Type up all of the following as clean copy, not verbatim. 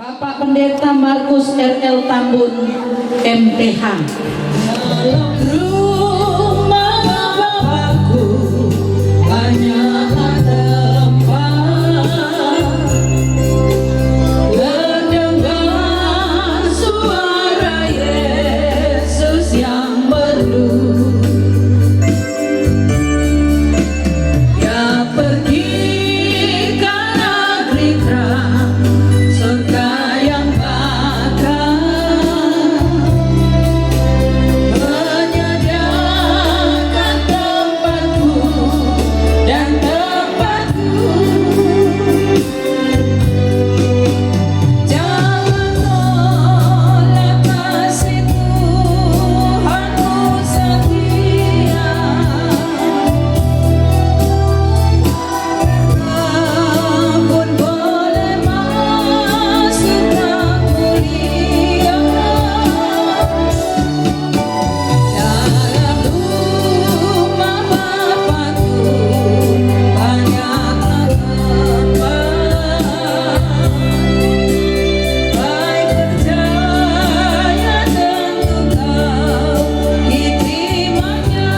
Bapak Pendeta Markus R.L. Tambun, MPH. Rumah Bapakku hanyalah tempat terdengar suara Yesus yang merdu. Dia pergi ke negeri terang, surga yang bakar, menyediakan tempatku dan tempatku. Jangan tolak kasih Tuhanmu setia. Pun boleh masuk kemuliaan dalam rumah Bapakku banyaklah tempat. Baik percaya tentu kau diterimanya.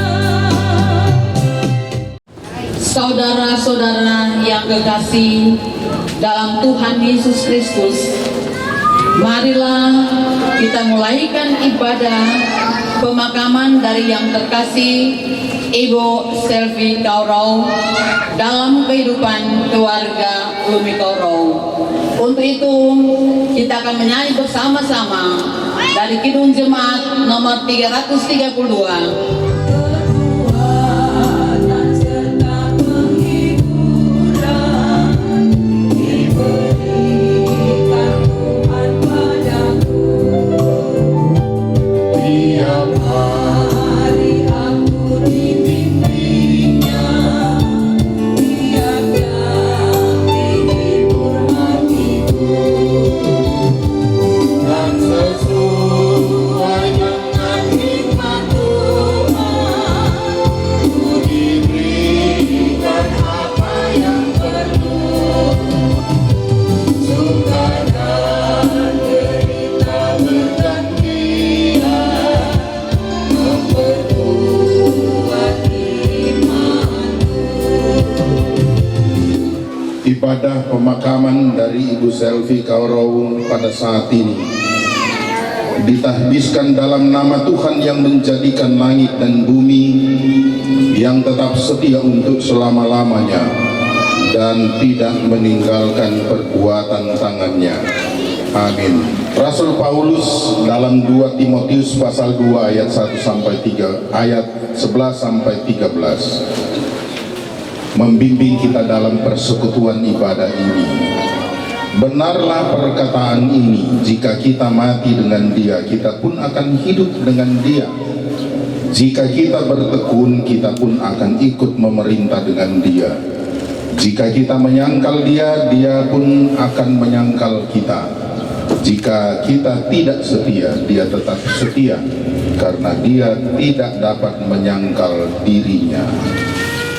Saudara-saudara yang kekasih dalam Tuhan Yesus Kristus, marilah kita mulaikan ibadah pemakaman dari yang terkasih Ibu Selvi Kaurau dalam kehidupan keluarga Lumi Kaurau. Untuk itu kita akan menyanyi bersama-sama dari Kidung Jemaat nomor 332. Kekuatan serta penghiburan diberikan Tuhan padaku. Tiap hari aku dibimbingnya, tiap jam dihibur hatiku. Dan sesuai dengan hikmat Tuhan, ku diberikan apa yang perlu. Suka dan derita bergantian, memperkuat imanku. Ibadah pemakaman dari Ibu Selvi Kaurau pada saat ini ditahbiskan dalam nama Tuhan yang menjadikan langit dan bumi, yang tetap setia untuk selama-lamanya dan tidak meninggalkan perbuatan tangannya. Amin. Rasul Paulus dalam 2 Timotius pasal 2 ayat 1 sampai 3 ayat 11 sampai 13 membimbing kita dalam persekutuan ibadah ini. Benarlah perkataan ini, jika kita mati dengan Dia, kita pun akan hidup dengan Dia. Jika kita bertekun, kita pun akan ikut memerintah dengan Dia. Jika kita menyangkal Dia, Dia pun akan menyangkal kita. Jika kita tidak setia, Dia tetap setia, karena Dia tidak dapat menyangkal dirinya.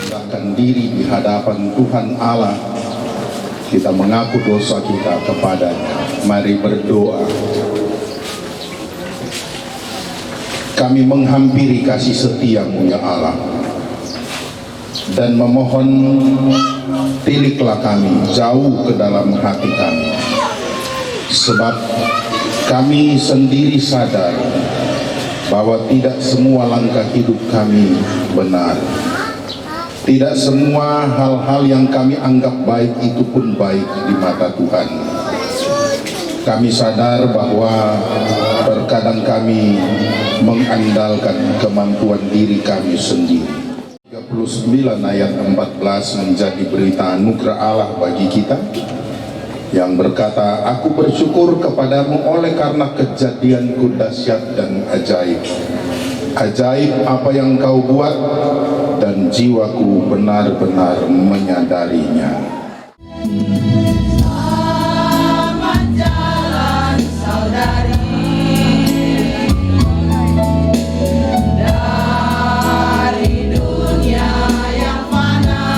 Serahkan diri di hadapan Tuhan Allah, kita mengaku dosa kita kepadanya. Mari berdoa. Kami menghampiri kasih setia-Mu ya Allah, dan memohon tiliklah kami jauh ke dalam hati kami, sebab kami sendiri sadar bahwa tidak semua langkah hidup kami benar. Tidak semua hal-hal yang kami anggap baik itu pun baik di mata Tuhan. Kami sadar bahwa terkadang kami mengandalkan kemampuan diri kami sendiri. 39 ayat 14 menjadi berita anugerah Allah bagi kita, yang berkata, aku bersyukur kepadamu oleh karena kejadianku dahsyat dan ajaib. Ajaib apa yang kau buat, dan jiwaku benar-benar menyadarinya. Selamat jalan saudari, dari dunia yang fana.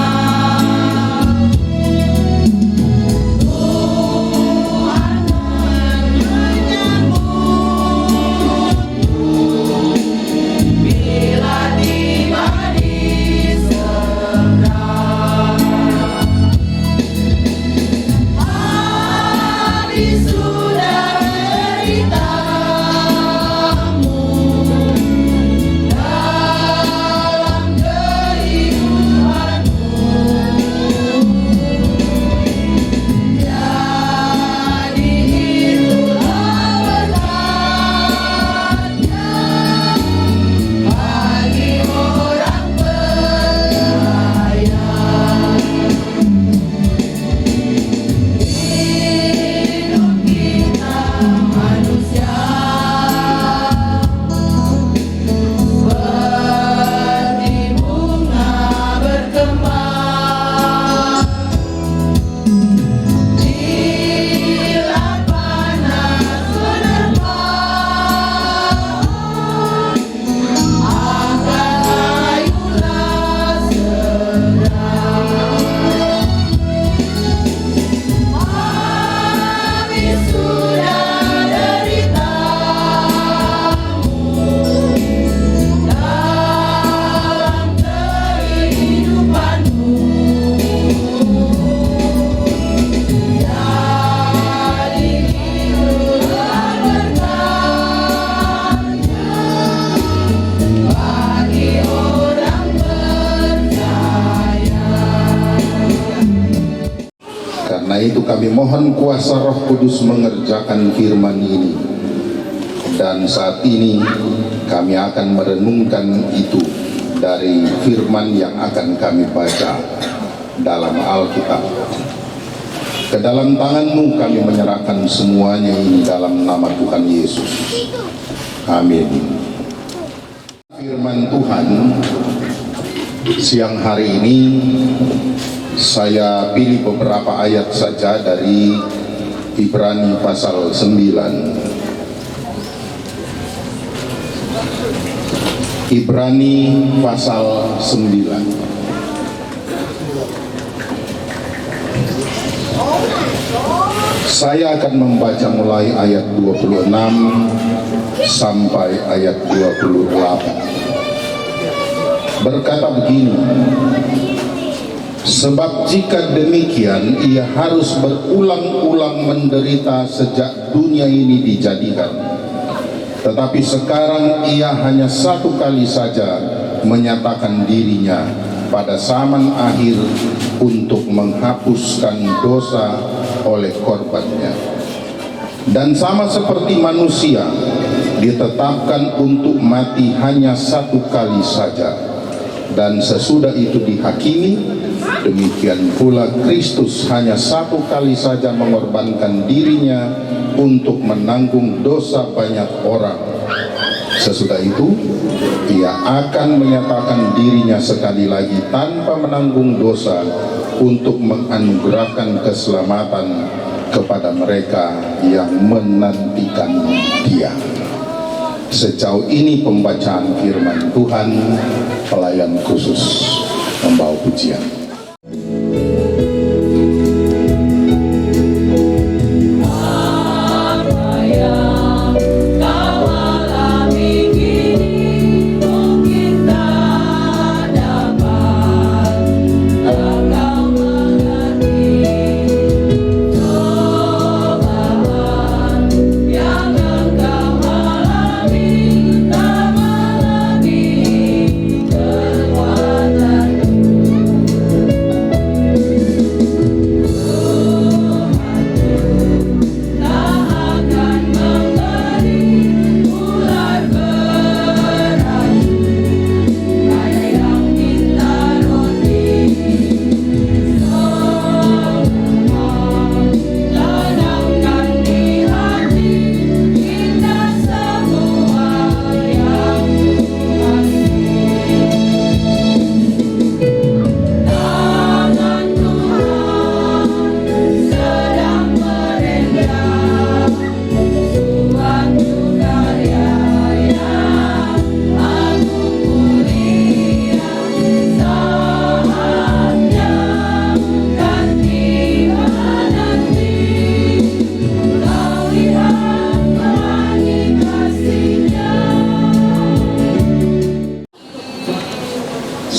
Tuhan Karena itu kami mohon kuasa Roh Kudus mengerjakan firman ini. Dan saat ini kami akan merenungkan itu dari firman yang akan kami baca dalam Alkitab. Ke dalam tangan-Mu kami menyerahkan semuanya ini dalam nama Tuhan Yesus. Amin. Firman Tuhan siang hari ini saya pilih beberapa ayat saja dari Ibrani pasal 9. Ibrani pasal 9. Saya akan membaca mulai ayat 26 sampai ayat 28. Berkata begini: sebab jika demikian ia harus berulang-ulang menderita sejak dunia ini dijadikan. Tetapi sekarang ia hanya satu kali saja menyatakan dirinya pada zaman akhir untuk menghapuskan dosa oleh korbannya. Dan sama seperti manusia ditetapkan untuk mati hanya satu kali saja, dan sesudah itu dihakimi, demikian pula Kristus hanya satu kali saja mengorbankan dirinya untuk menanggung dosa banyak orang. Sesudah itu ia akan menyatakan dirinya sekali lagi tanpa menanggung dosa untuk menganugerahkan keselamatan kepada mereka yang menantikan Dia. Sejauh ini pembacaan firman Tuhan. Pelayan khusus membawa pujian.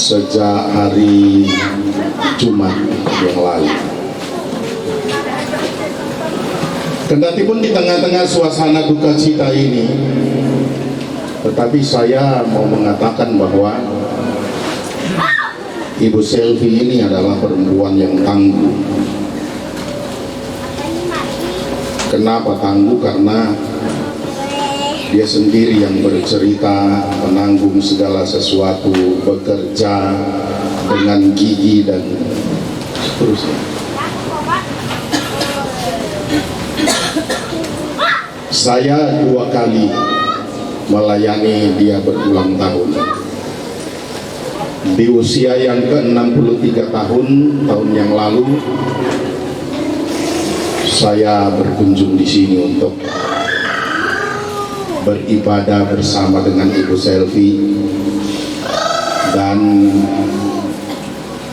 Sejak hari Jumat yang lalu Kendati pun di tengah-tengah suasana duka cita ini, tetapi saya mau mengatakan bahwa Ibu Selvi ini adalah perempuan yang tangguh. Kenapa tangguh? Karena dia sendiri yang bercerita, menanggung segala sesuatu, bekerja dengan gigi dan seterusnya. Saya 2 kali melayani dia berulang tahun. Di usia yang ke-63 tahun yang lalu, saya berkunjung di sini untuk beribadah bersama dengan Ibu Selvi. Dan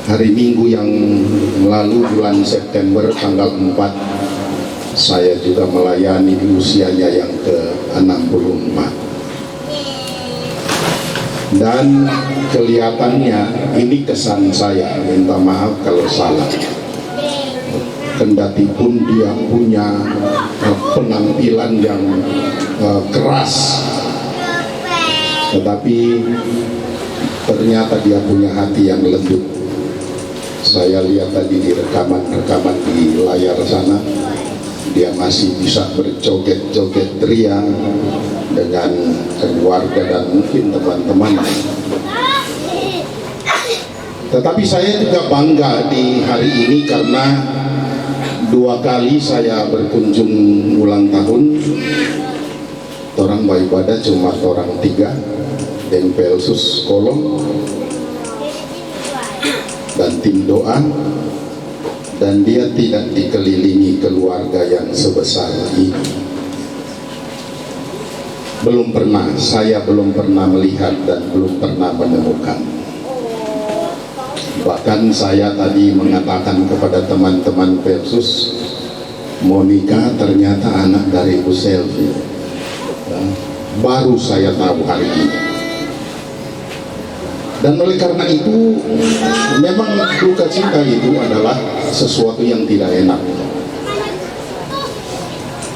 hari Minggu yang lalu, bulan September tanggal 4, saya juga melayani di usianya yang ke-64. Dan kelihatannya ini kesan saya, minta maaf kalau salah. Kendati pun dia punya penampilan yang keras, tetapi ternyata dia punya hati yang lembut. Saya lihat tadi di rekaman-rekaman di layar sana, dia masih bisa berjoget-joget ria dengan keluarga dan mungkin teman-teman. Tetapi saya juga bangga di hari ini karena 2 kali saya berkunjung ulang tahun. Orang beribadah cuma orang 3, dan Pelsus Kolong dan tim doa. Dan dia tidak dikelilingi keluarga yang sebesar ini. Saya belum pernah melihat dan belum pernah menemukan. Bahkan saya tadi mengatakan kepada teman-teman Persus, Monica ternyata anak dari Ibu Selvi. Baru saya tahu hari ini. Dan oleh karena itu, memang duka cita itu adalah sesuatu yang tidak enak.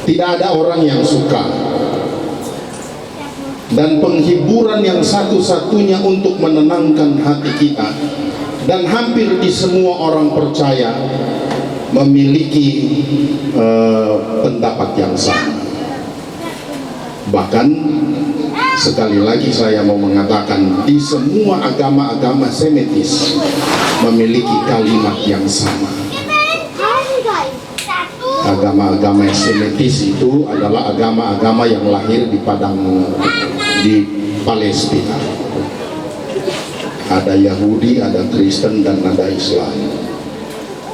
Tidak ada orang yang suka. Dan penghiburan yang satu-satunya untuk menenangkan hati kita, dan hampir di semua orang percaya memiliki pendapat yang sama. Bahkan sekali lagi saya mau mengatakan, di semua agama-agama Semitis memiliki kalimat yang sama. Agama-agama Semitis itu adalah agama-agama yang lahir di Palestina. Ada Yahudi, ada Kristen, dan ada Islam.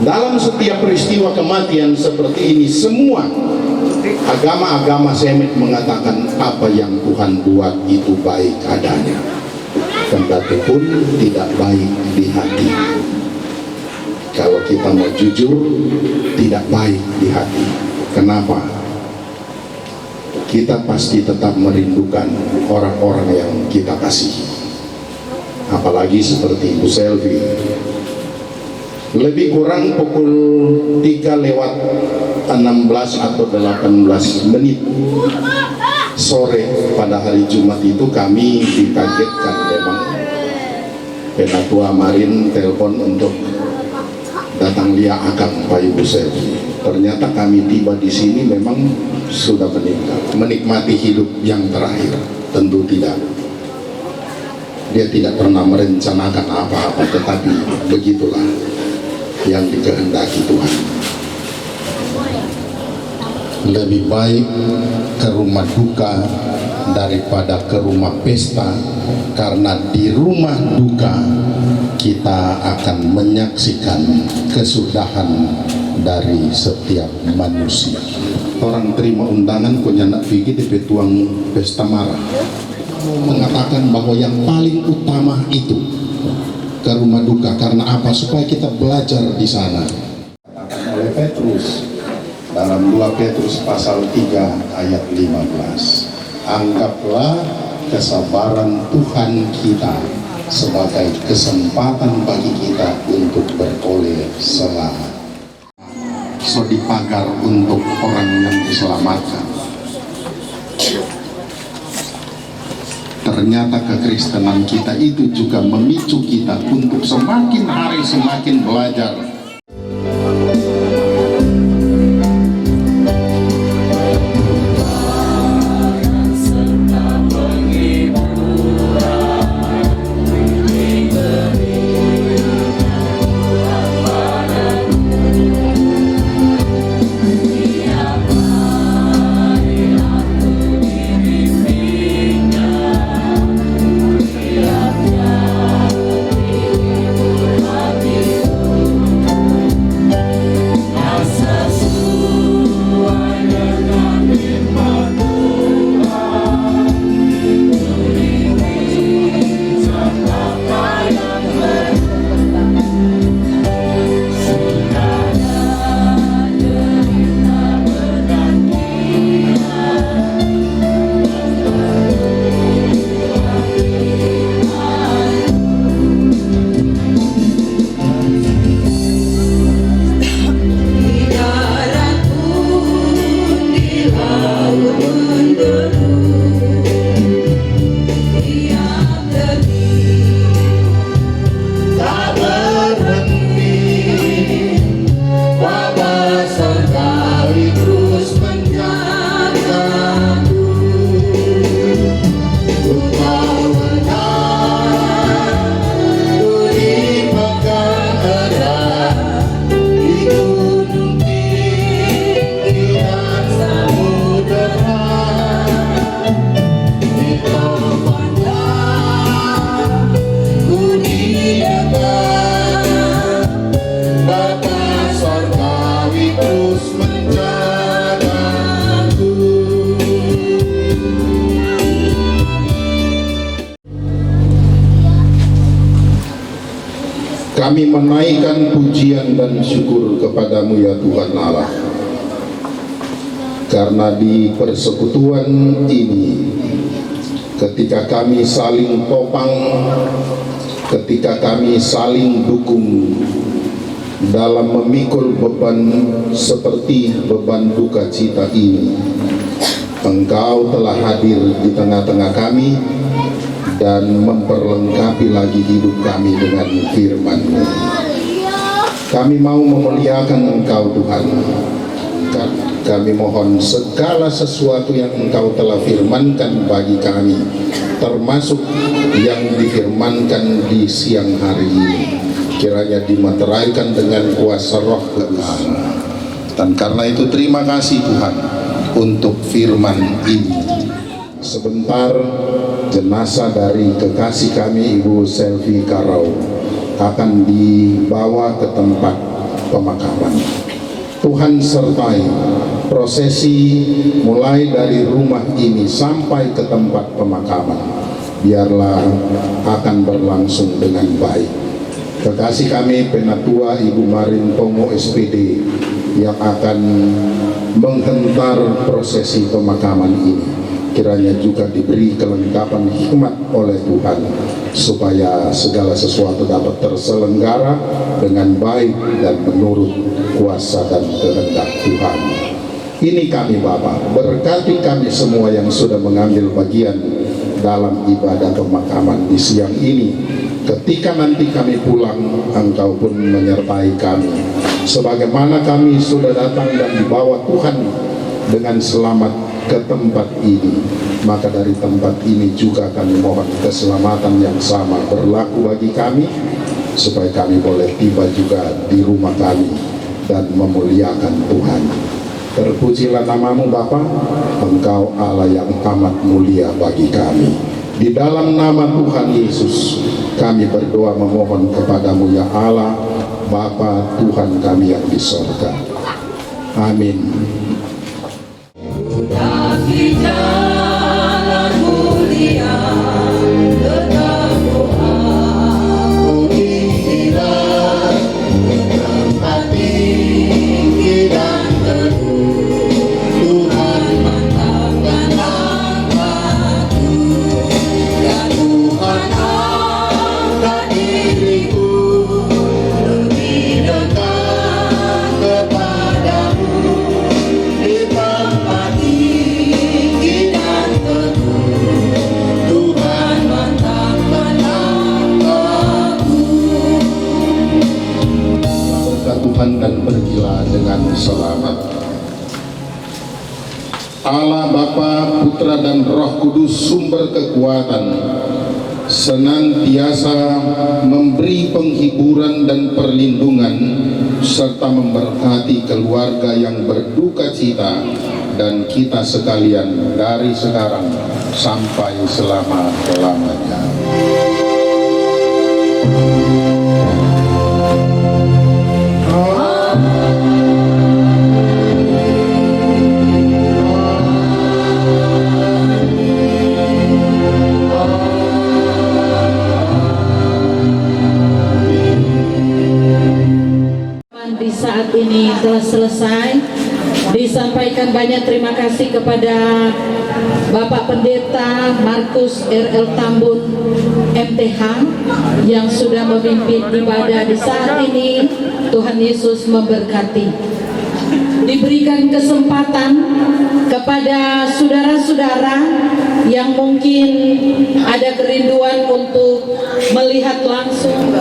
Dalam setiap peristiwa kematian seperti ini, semua agama-agama Semit mengatakan apa yang Tuhan buat itu baik adanya, kendati pun tidak baik di hati. Kalau kita mau jujur, tidak baik di hati. Kenapa? Kita pasti tetap merindukan orang-orang yang kita kasih. Apalagi seperti Ibu Selvi. Lebih kurang pukul 3:16 atau 18 menit sore pada hari Jumat itu kami dikagetkan. Memang Penatua Marin telepon untuk datang lihat akam Pak Ibu Selvi. Ternyata kami tiba di sini memang sudah meninggal, menikmati hidup yang terakhir. Tentu tidak. Dia tidak pernah merencanakan apa-apa, tetapi begitulah yang dikehendaki Tuhan. Lebih baik ke rumah duka daripada ke rumah pesta, karena di rumah duka kita akan menyaksikan kesudahan dari setiap manusia. Orang terima undangan punya nak pergi di petuang pesta marah, mengatakan bahwa yang paling utama itu ke rumah duka. Karena apa? Supaya kita belajar di sana. Oleh Petrus dalam 2 Petrus pasal 3 ayat 15, anggaplah kesabaran Tuhan kita sebagai kesempatan bagi kita untuk beroleh selamat. so dipagar untuk orang yang diselamatkan. Ternyata kekristenan kita itu juga memicu kita untuk semakin hari semakin belajar. Kami menaikkan pujian dan syukur kepadamu ya Tuhan Allah, karena di persekutuan ini, ketika kami saling topang, ketika kami saling dukung dalam memikul beban seperti beban duka cita ini, Engkau telah hadir di tengah-tengah kami dan memperlengkapi lagi hidup kami dengan firman-Mu. Kami mau memuliakan Engkau Tuhan. Kami mohon segala sesuatu yang Engkau telah firmankan bagi kami, termasuk yang difirmankan di siang hari ini, kiranya dimateraikan dengan kuasa Roh Kudus. Dan karena itu terima kasih Tuhan untuk firman ini. Sebentar jenazah dari kekasih kami Ibu Selvi Karau akan dibawa ke tempat pemakaman. Tuhan sertai prosesi mulai dari rumah ini sampai ke tempat pemakaman. Biarlah akan berlangsung dengan baik. Kekasih kami Penatua Ibu Marin Pongo SPD yang akan menghentar prosesi pemakaman ini, kiranya juga diberi kelengkapan hikmat oleh Tuhan supaya segala sesuatu dapat terselenggara dengan baik dan menurut kuasa dan kehendak Tuhan. Ini kami Bapa, berkati kami semua yang sudah mengambil bagian dalam ibadah pemakaman di siang ini. Ketika nanti kami pulang, Engkau pun menyertai kami. Sebagaimana kami sudah datang dan dibawa Tuhan dengan selamat ke tempat ini, maka dari tempat ini juga kami mohon keselamatan yang sama berlaku bagi kami, supaya kami boleh tiba juga di rumah kami dan memuliakan Tuhan. Terpujilah namamu Bapa, Engkau Allah yang amat mulia bagi kami. Di dalam nama Tuhan Yesus kami berdoa memohon kepadamu ya Allah, Bapa Tuhan kami yang di sorga. Amin. Diriku lebih dekat kepada Allah Bapa, Putra dan Roh Kudus sumber kekuatan, senantiasa memberi penghiburan dan perlindungan serta memberkati keluarga yang berduka cita dan kita sekalian dari sekarang sampai selama-lamanya. Di saat ini telah selesai. Disampaikan banyak terima kasih kepada Bapak Pendeta Markus R.L. Tambun MTH yang sudah memimpin ibadah di saat ini. Tuhan Yesus memberkati. Diberikan kesempatan kepada saudara-saudara yang mungkin ada kerinduan untuk melihat langsung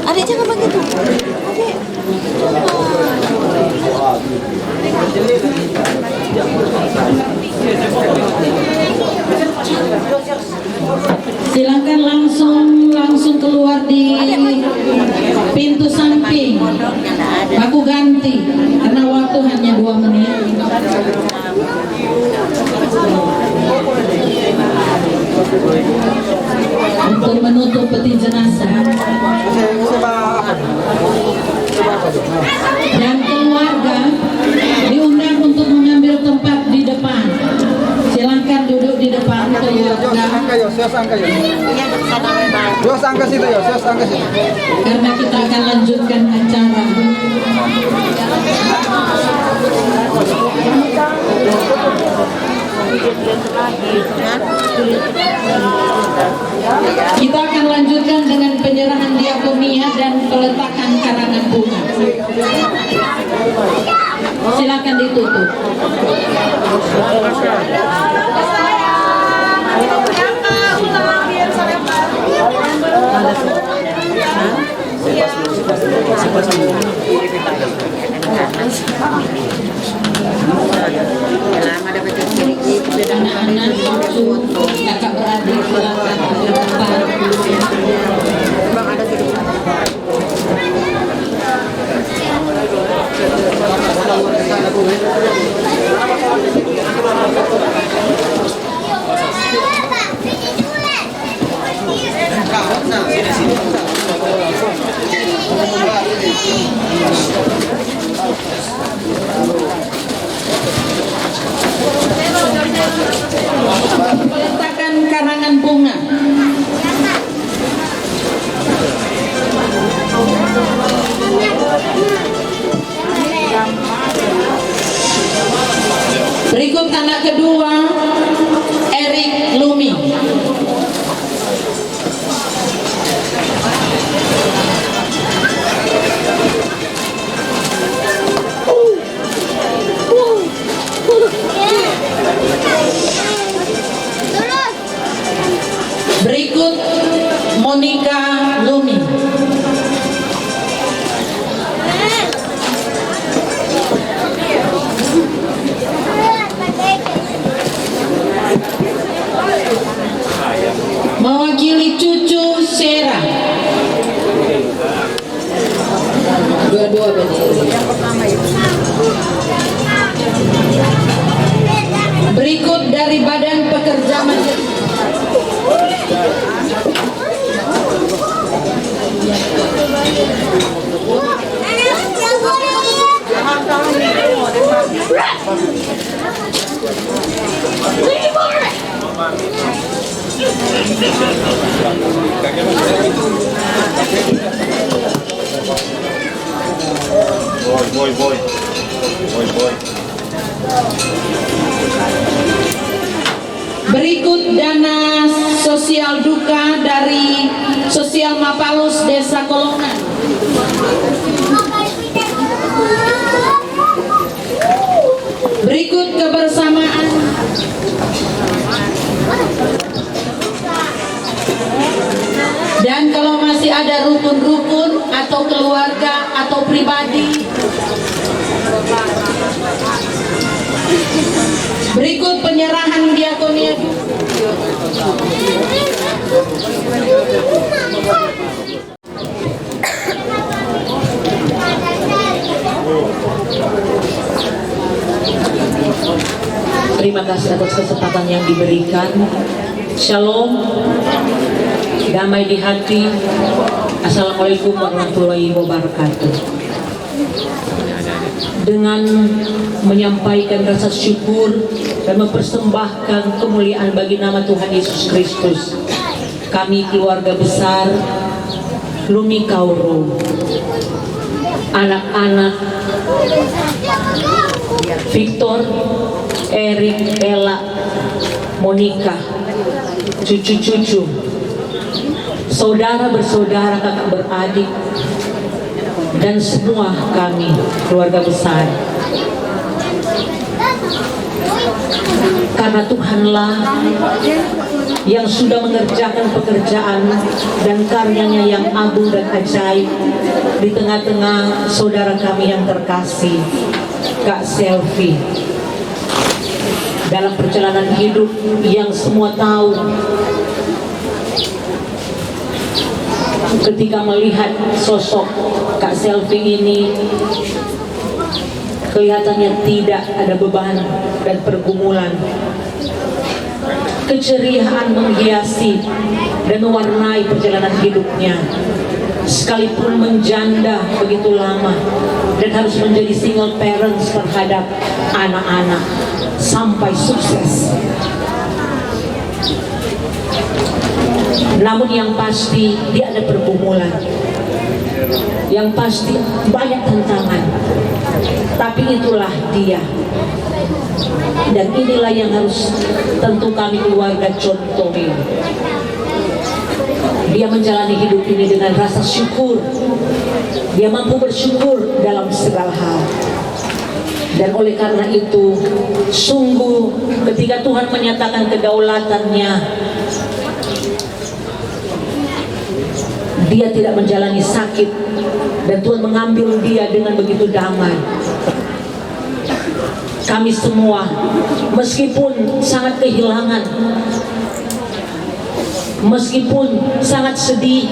Adik jangan begitu. Adik. silakan langsung keluar di pintu samping. Aku ganti karena waktu hanya 2 menit. Untuk menutup peti jenazah dan keluarga diundang untuk mengambil tempat di depan. Silakan duduk di depan keluarga. Karena kita akan lanjutkan acara. Kita akan lanjutkan dengan penyerahan diakonia dan peletakan karangan bunga. Silakan ditutup. Anak-anak, cucu, kakak beradik, silakan ke depan. Peletakan karangan bunga. Berikut anak kedua, Erik Lumi. Berikut Monica Lumi. Mewakili cucu Sera. Dua-dua berikut dari Badan Pekerja Majelis. Berikut dana sosial duka dari Sosial Mapalus Desa Kolongan. Berikut kebersamaan dan kalau masih ada rukun-rukun atau keluarga atau pribadi, berikut penyerahan diakonia. Terima kasih atas kesempatan yang diberikan. Shalom, damai di hati. Assalamualaikum warahmatullahi wabarakatuh. Dengan menyampaikan rasa syukur dan mempersembahkan kemuliaan bagi nama Tuhan Yesus Kristus, kami keluarga besar Lumi Kauro, anak-anak Victor, Erik, Ella, Monica, cucu-cucu, saudara bersaudara, kakak beradik, dan semua kami keluarga besar, karena Tuhanlah yang sudah mengerjakan pekerjaan dan karyanya yang agung dan ajaib di tengah-tengah saudara kami yang terkasih, Kak Selvi, dalam perjalanan hidup yang semua tahu. Ketika melihat sosok Kak Selvi ini, kelihatannya tidak ada beban dan pergumulan. Keceriaan menghiasi dan mewarnai perjalanan hidupnya. Sekalipun menjanda begitu lama dan harus menjadi single parents terhadap anak-anak sampai sukses. Namun yang pasti dia ada pergumulan, yang pasti banyak tantangan, tapi itulah dia. Dan inilah yang harus tentu kami keluarga contohi. Dia menjalani hidup ini dengan rasa syukur. Dia mampu bersyukur dalam segala hal. Dan oleh karena itu, sungguh ketika Tuhan menyatakan kedaulatannya, dia tidak menjalani sakit, dan Tuhan mengambil dia dengan begitu damai. Kami semua, meskipun sangat kehilangan, meskipun sangat sedih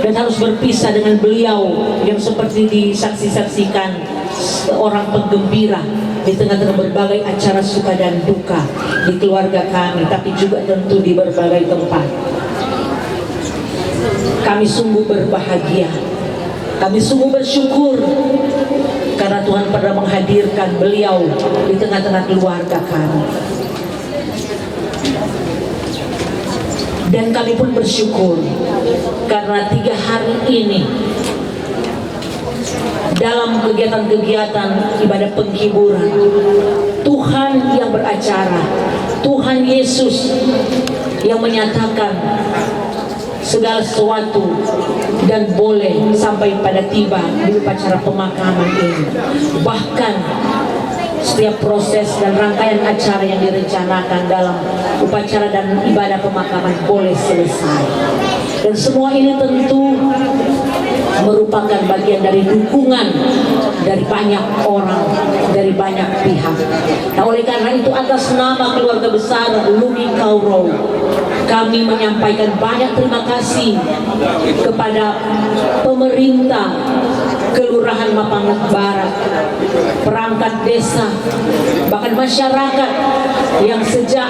dan harus berpisah dengan beliau yang seperti disaksi-saksikan seorang penggembira di tengah-tengah berbagai acara suka dan duka di keluarga kami, tapi juga tentu di berbagai tempat. Kami sungguh berbahagia, kami sungguh bersyukur karena Tuhan pernah menghadirkan beliau di tengah-tengah keluarga kami. Dan kami pun bersyukur karena 3 hari ini dalam kegiatan-kegiatan ibadah penghiburan, Tuhan yang beracara, Tuhan Yesus yang menyatakan segala sesuatu dan boleh sampai pada tiba di upacara pemakaman ini. Bahkan setiap proses dan rangkaian acara yang direncanakan dalam upacara dan ibadah pemakaman boleh selesai. Dan semua ini tentu merupakan bagian dari dukungan dari banyak orang, dari banyak pihak. Nah, oleh karena itu atas nama keluarga besar Lumi Kauro, kami menyampaikan banyak terima kasih kepada pemerintah Kelurahan Mapangat Barat, perangkat desa, bahkan masyarakat yang sejak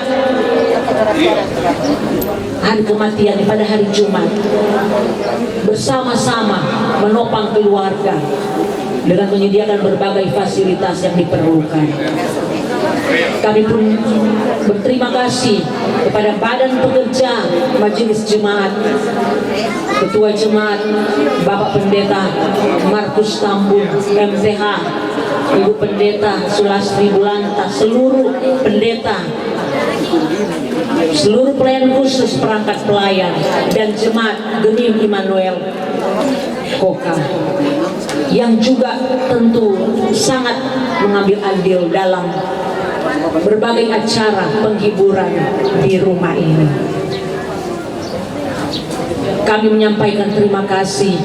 hari kematian pada hari Jumat bersama-sama menopang keluarga dengan menyediakan berbagai fasilitas yang diperlukan. Kami pun berterima kasih kepada Badan Pekerja Majelis Jemaat, Ketua Jemaat Bapak Pendeta Markus Tambun MTH, Ibu Pendeta Sulastri Bulanta, seluruh pendeta, seluruh pelayan khusus, perangkat pelayan, dan jemaat Gemim Immanuel Koka yang juga tentu sangat mengambil andil dalam berbagai acara penghiburan di rumah ini. Kami menyampaikan terima kasih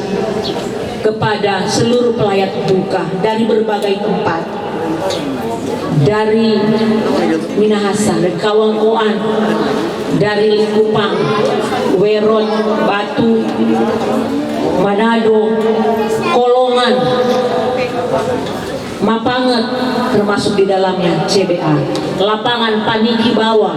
kepada seluruh pelayat duka dari berbagai tempat, dari Minahasa dan kawan-kawan, dari Likupang, Werot, Batu, Manado, Kolongan, Mapanget, termasuk di dalamnya CBA, Lapangan Paniki Bawah.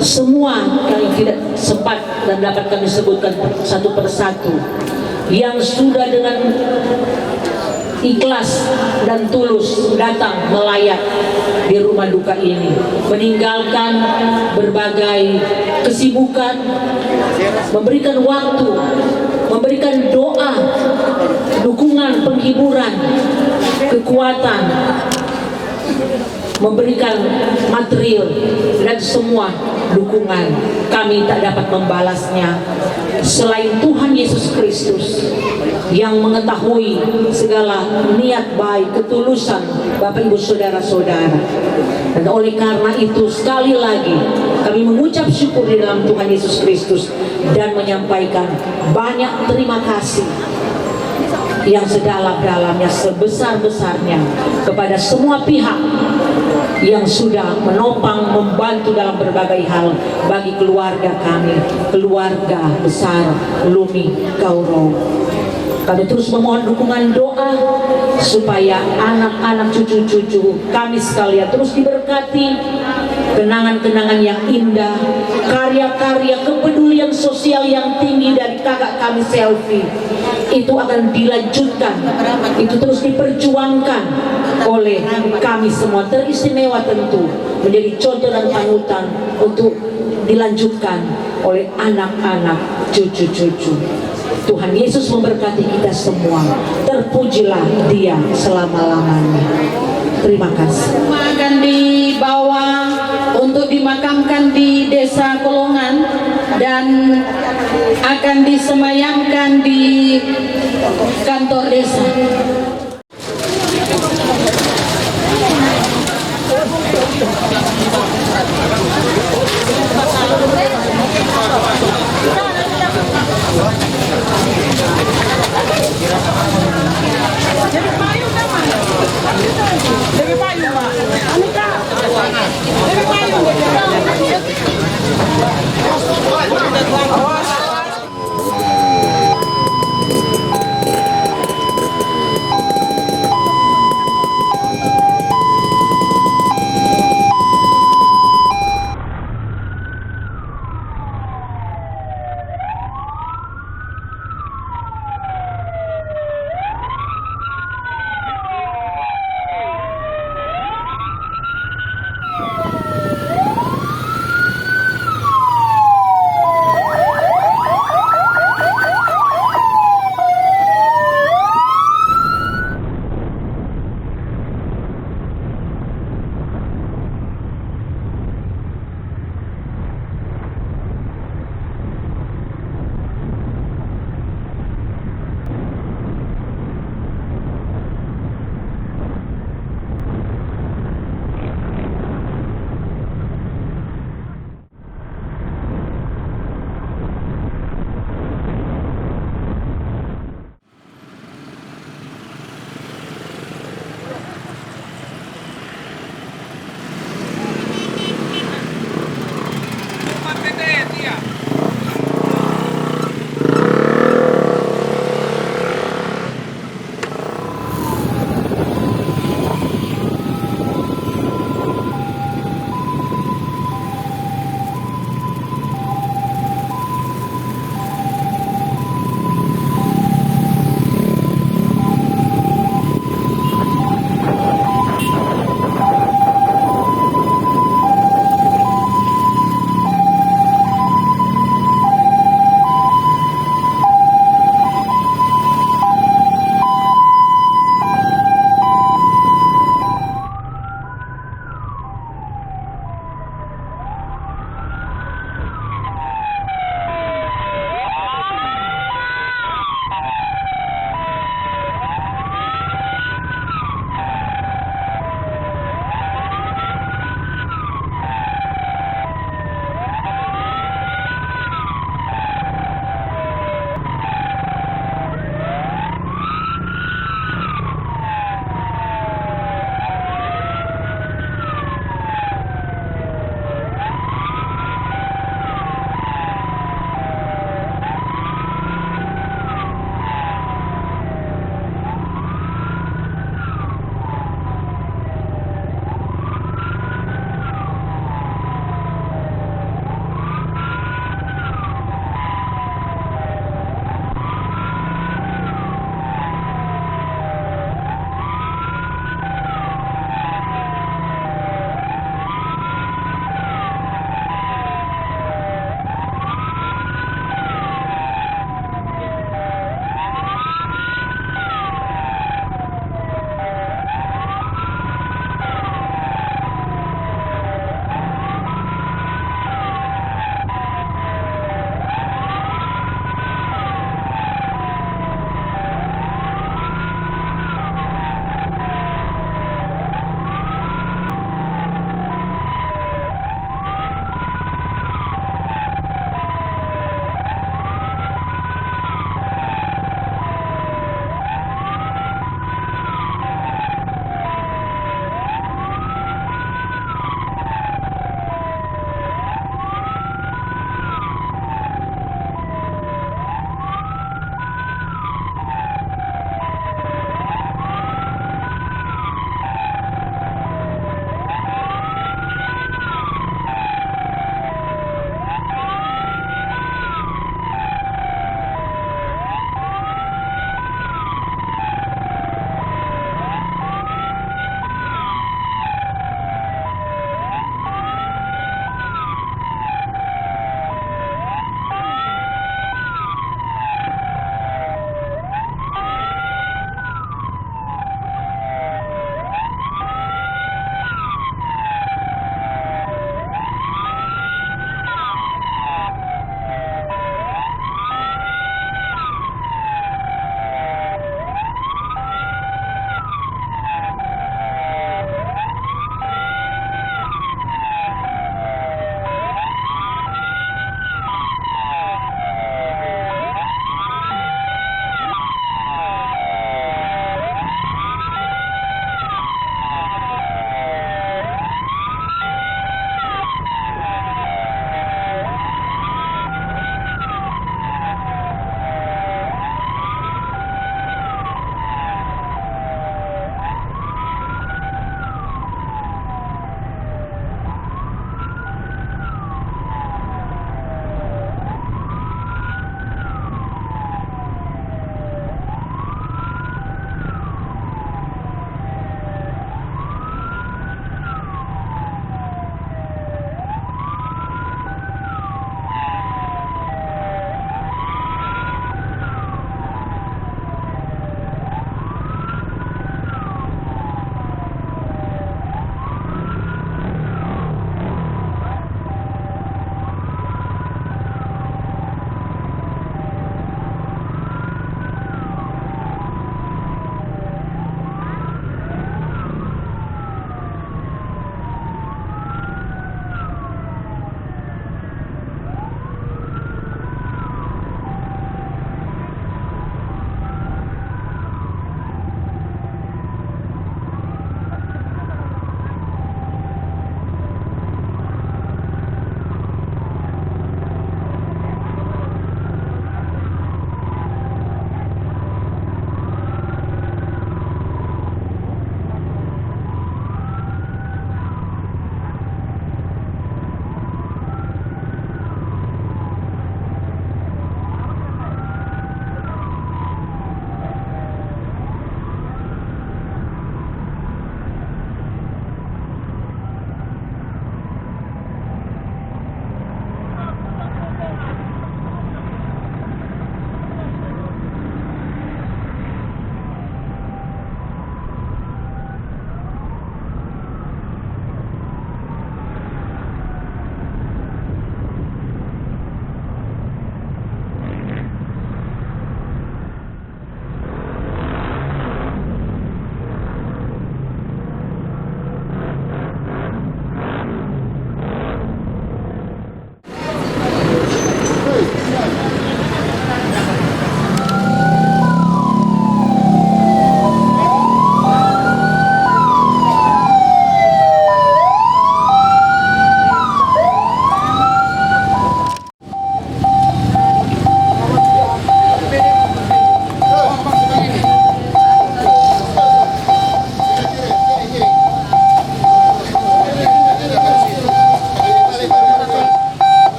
Semua yang tidak sempat dan dapat kami sebutkan satu persatu, yang sudah dengan ikhlas dan tulus datang melayat di rumah duka ini, meninggalkan berbagai kesibukan, memberikan waktu, memberikan doa, dukungan, penghiburan, kekuatan, memberikan material dan semua dukungan. Kami tak dapat membalasnya selain Tuhan Yesus Kristus yang mengetahui segala niat baik, ketulusan Bapak Ibu Saudara-saudara. Dan oleh karena itu sekali lagi kami mengucap syukur di dalam Tuhan Yesus Kristus dan menyampaikan banyak terima kasih yang sedalam-dalamnya, sebesar-besarnya kepada semua pihak yang sudah menopang, membantu dalam berbagai hal bagi keluarga kami, keluarga besar Lumi Kauro. Kami terus memohon dukungan doa supaya anak-anak cucu-cucu kami sekalian terus diberkati, kenangan-kenangan yang indah, karya-karya kepedulian sosial yang tinggi dari kakak kami Selfie itu akan dilanjutkan, itu terus diperjuangkan oleh kami semua, teristimewa tentu menjadi contoh dan panutan untuk dilanjutkan oleh anak-anak cucu-cucu. Tuhan Yesus memberkati kita semua. Terpujilah Dia selama-lamanya. Terima kasih. Akan dibawa untuk dimakamkan di Desa Kolongan dan akan disemayamkan di kantor desa.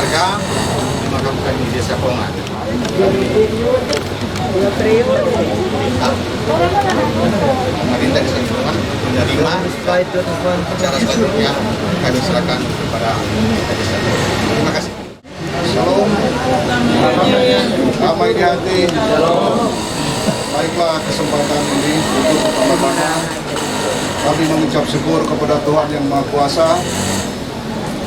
keluarga dimakamkan di Desa Kolongan. Pemerintah Desa Kolongan menerima acara selanjutnya kami serahkan kepada Desa Kolongan. Terima kasih. Shalom, damai di hati. Baiklah, kesempatan ini untuk pertama-tama kami mengucap syukur kepada Tuhan Yang Maha Kuasa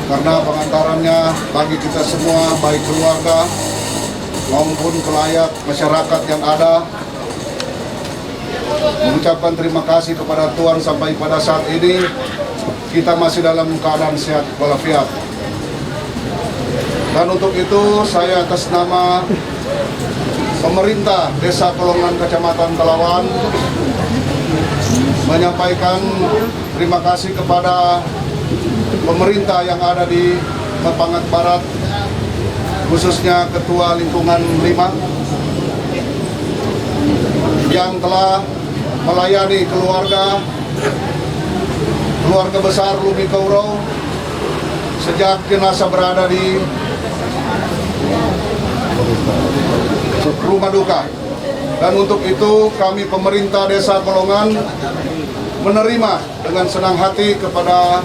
karena pengantarannya bagi kita semua, baik keluarga maupun kelayak masyarakat yang ada. Mengucapkan terima kasih kepada Tuhan sampai pada saat ini kita masih dalam keadaan sehat walafiat. Dan untuk itu saya atas nama pemerintah Desa Kolongan Kecamatan Talawan menyampaikan terima kasih kepada pemerintah yang ada di Mapangat Barat, khususnya Ketua Lingkungan 5 yang telah melayani keluarga besar Lumi Kaurau sejak jenazah berada di rumah duka. Dan untuk itu kami pemerintah Desa Kolongan menerima dengan senang hati kepada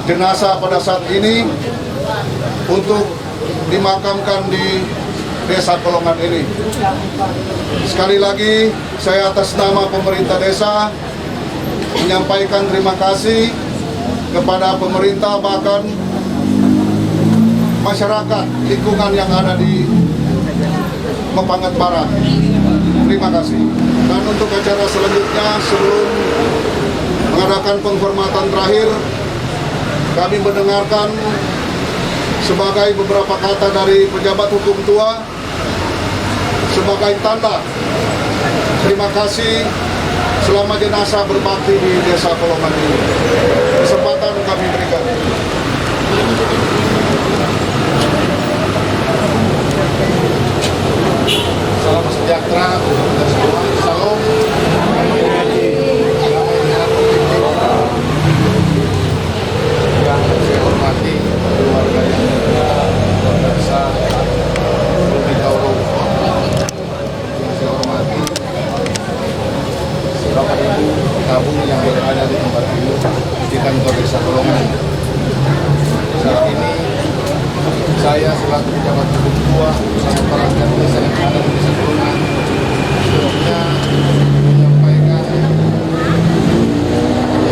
jenazah pada saat ini untuk dimakamkan di Desa Kolongan ini. Sekali lagi saya atas nama pemerintah desa menyampaikan terima kasih kepada pemerintah bahkan masyarakat lingkungan yang ada di Mapangat Barat. Terima kasih. Dan untuk acara selanjutnya sebelum mengadakan penghormatan terakhir, kami mendengarkan sebagai beberapa kata dari pejabat hukum tua sebagai tanda terima kasih selama jenazah berbakti di Desa Kolongan ini. Kesempatan kami berikan. Salam sejahtera untuk kita semua. Salam. Yang saya hormati keluarga yang besar Lumi Kaurau, yang saya hormati Bapak Ibu tabung yang berada di tempat ini di kantor Desa Kolongan. Saat ini saya selaku pejabat hukum tua bersama perangkat desa yang ada di Desa Kolongan sebelumnya menyampaikan yang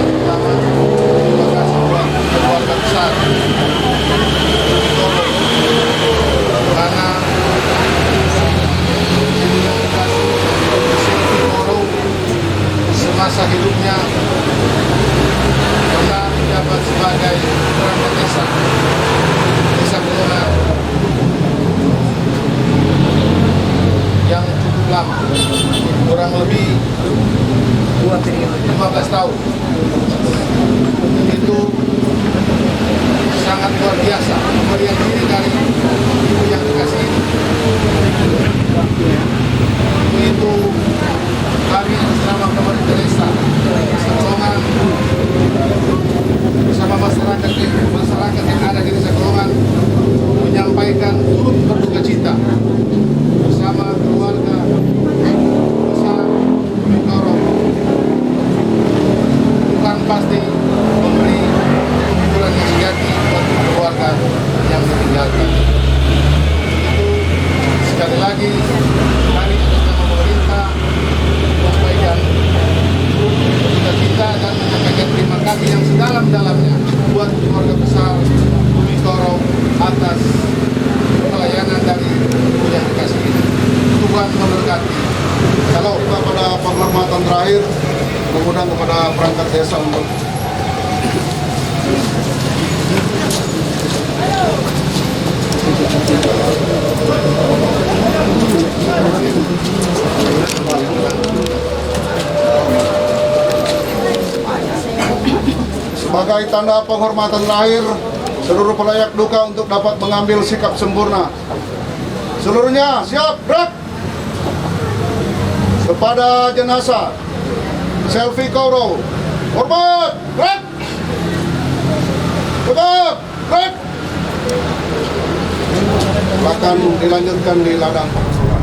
pertama terima kasih buat keluarga besar karena semasa hidupnya pernah menjabat sebagai perangkat desa Kolongan yang cukup lama, kurang lebih 15 tahun. Itu sangat luar biasa melihat diri dari ibu yang dikasih ini. Itu kami bersama pemerintah desa Kolongan bersama masyarakat yang ada di Desa Kolongan menyampaikan turut berduka cita bersama keluarga besar Lumi Kaurau. Tuhan pasti memberi kehidupan yang sejati buat keluarga yang ditinggalkan. Itu sekali lagi kami atas nama pemerintah menyampaikan berduka cita dan menyampaikan terima kasih yang sedalam-dalamnya buat keluarga besar Lumi Kaurau atas pelayanan dari yang dikasih ini. Tuhan memberkati. Kalau kita pada penghormatan terakhir, mengundang kepada perangkat desa untuk sebagai tanda penghormatan terakhir, seluruh pelayak duka untuk dapat mengambil sikap sempurna. Seluruhnya siap, gerak! Kepada jenazah Selvi Kaurau, hormat, gerak! Tegap, gerak! akan dilanjutkan di ladang pengusulan.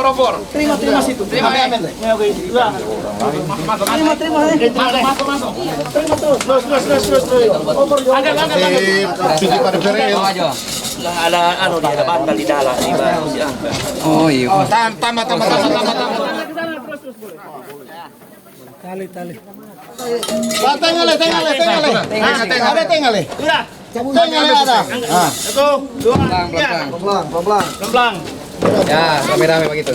Opor. Terima situ. Terima. Oke. Masuk. Terus. Opor. Cuci pada perel. Ada bantal di dalam. Oh iya. Tambah. Tali. Tengale. Sudah. Tengale ada. Satu, dua, tiga. Pelan. Ya, rame-rame begitu.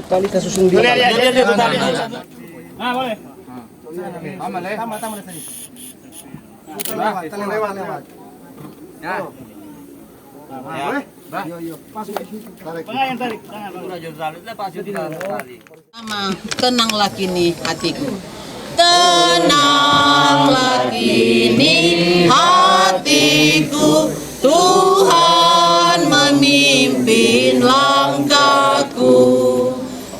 Tali kasus undi. Boleh dia tali. Ah, boleh. Tambah tadi. Lewat. Ya. Boleh? Yang tarik. Tenanglah kini hatiku. Tenanglah kini hatiku, Tuhan memimpin langkahku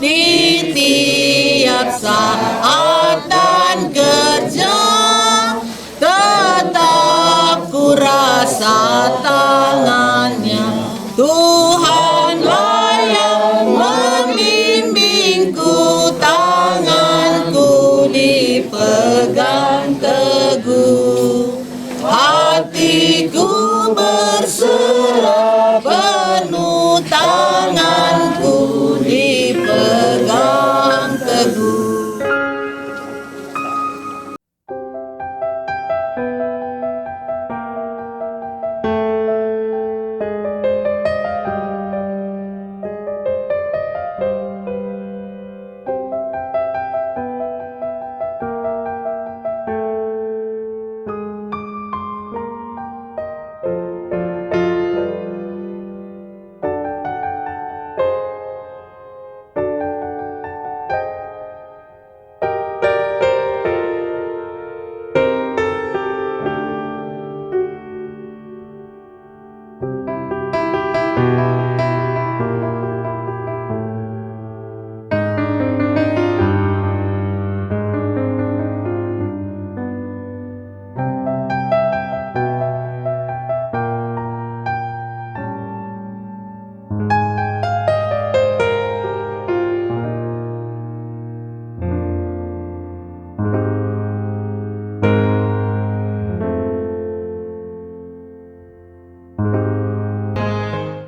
di tiap saat dan kerja, tetap ku rasa